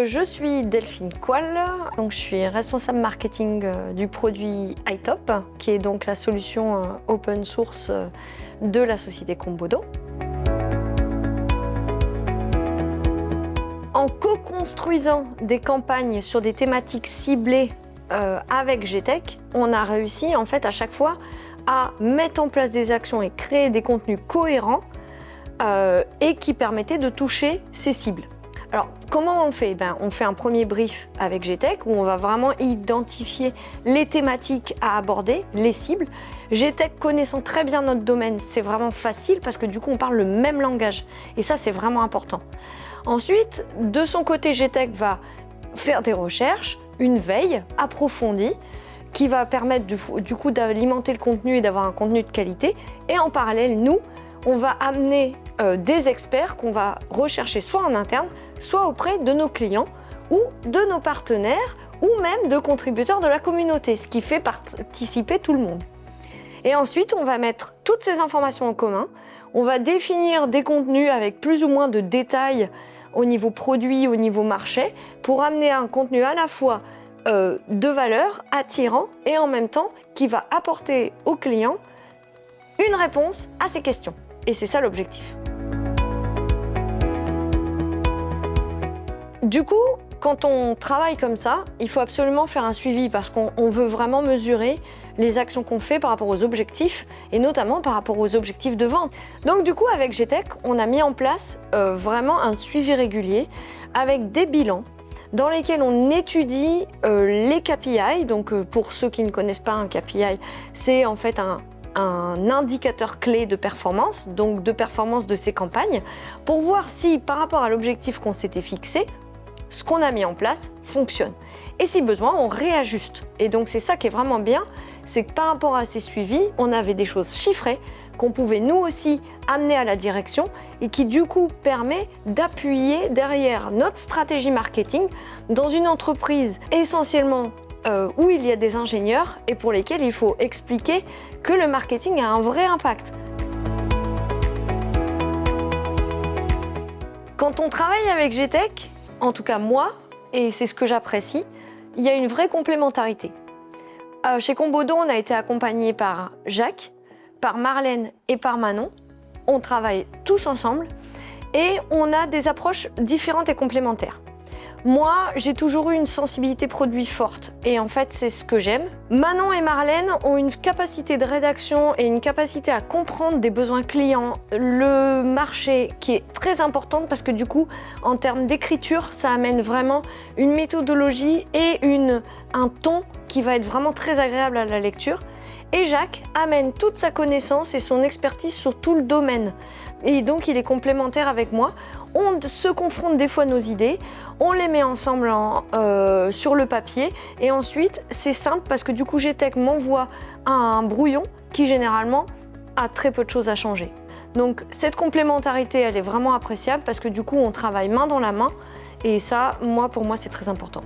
Je suis Delphine Coile, donc je suis responsable marketing du produit iTop, qui est donc la solution open source de la société Combodo. En co-construisant des campagnes sur des thématiques ciblées avec GTech, on a réussi en fait à chaque fois à mettre en place des actions et créer des contenus cohérents et qui permettaient de toucher ces cibles. Alors, comment on fait? On fait un premier brief avec GTech où on va vraiment identifier les thématiques à aborder, les cibles. GTech connaissant très bien notre domaine, c'est vraiment facile parce que du coup, on parle le même langage. Et ça, c'est vraiment important. Ensuite, de son côté, GTech va faire des recherches, une veille approfondie qui va permettre du coup d'alimenter le contenu et d'avoir un contenu de qualité. Et en parallèle, nous, on va amener des experts qu'on va rechercher soit en interne, soit auprès de nos clients ou de nos partenaires ou même de contributeurs de la communauté, ce qui fait participer tout le monde. Et ensuite, on va mettre toutes ces informations en commun, on va définir des contenus avec plus ou moins de détails au niveau produit, au niveau marché, pour amener un contenu à la fois de valeur, attirant et en même temps qui va apporter aux clients une réponse à ces questions. Et c'est ça l'objectif. Du coup, quand on travaille comme ça, il faut absolument faire un suivi parce qu'on veut vraiment mesurer les actions qu'on fait par rapport aux objectifs et notamment par rapport aux objectifs de vente. Donc du coup, avec GTech, on a mis en place vraiment un suivi régulier avec des bilans dans lesquels on étudie les KPI. Donc pour ceux qui ne connaissent pas un KPI, c'est en fait un indicateur clé de performance, donc de performance de ces campagnes, pour voir si par rapport à l'objectif qu'on s'était fixé, ce qu'on a mis en place fonctionne. Et si besoin, on réajuste. Et donc c'est ça qui est vraiment bien, c'est que par rapport à ces suivis, on avait des choses chiffrées qu'on pouvait nous aussi amener à la direction et qui du coup permet d'appuyer derrière notre stratégie marketing dans une entreprise essentiellement où il y a des ingénieurs et pour lesquels il faut expliquer que le marketing a un vrai impact. Quand on travaille avec GTech, en tout cas moi, et c'est ce que j'apprécie, il y a une vraie complémentarité. Chez Combodo, on a été accompagné par Jacques, par Marlène et par Manon. On travaille tous ensemble et on a des approches différentes et complémentaires. Moi, j'ai toujours eu une sensibilité produit forte et en fait, c'est ce que j'aime. Manon et Marlène ont une capacité de rédaction et une capacité à comprendre des besoins clients, le marché qui est très importante parce que du coup, en termes d'écriture, ça amène vraiment une méthodologie et un ton qui va être vraiment très agréable à la lecture. Et Jacques amène toute sa connaissance et son expertise sur tout le domaine. Et donc, il est complémentaire avec moi. On se confronte des fois nos idées, on les met ensemble sur le papier et ensuite, c'est simple parce que du coup, GTech m'envoie un brouillon qui généralement a très peu de choses à changer. Donc, cette complémentarité, elle est vraiment appréciable parce que du coup, on travaille main dans la main et ça, pour moi, c'est très important.